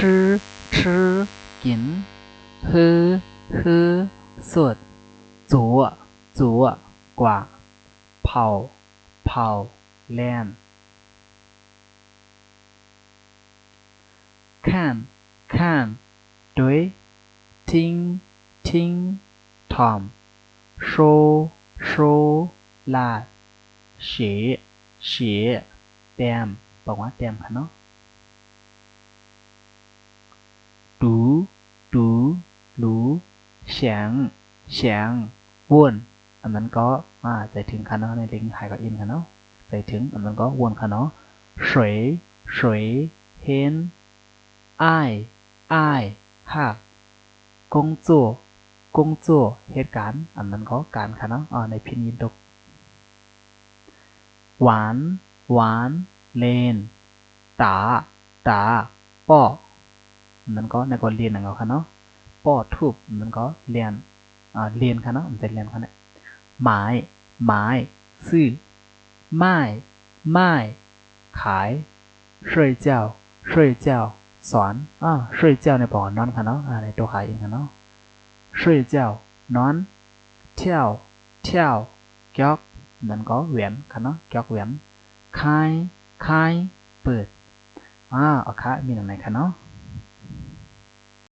ชื่อกินฮือสวดจัวกว่าเผาแลนข้านด้วยทิ้งทอมโชลาเฉแต้มบอกว่าแต้มค่ะเนาะดูรู้เสียงวนอันนั้นก็ใจถึงค่ะเนาะในลิงก์หายก็อินค่ะเนาะใจถึงอันนั้นก็วนค่ะเนาะสวยเห็นอ้ายค่ะกงจั่วเหตุการณ์อันนั้นก็การค่ะเนาะในพินยินดกหวานเลนตาป้อมันก็ในก็เรียนอย่างเขาค่ะเนาะป้อทุบมันก็เรียนเรียนค่ะเนาะมันเป็นเรียนค่ะเนี่ยไม้ซื้อไม้ขายช่วยเจ้าสอนช่วยเจ้าในปอนอนค่ะเนาะในตัวขายเองค่ะเนาะช่วยเจ้านอนเที่ยวเกียกมันก็เหวียนค่ะเนาะเกียกเหวียนคายเปิดเอาค่ะมีหนังไหนค่ะเนาะ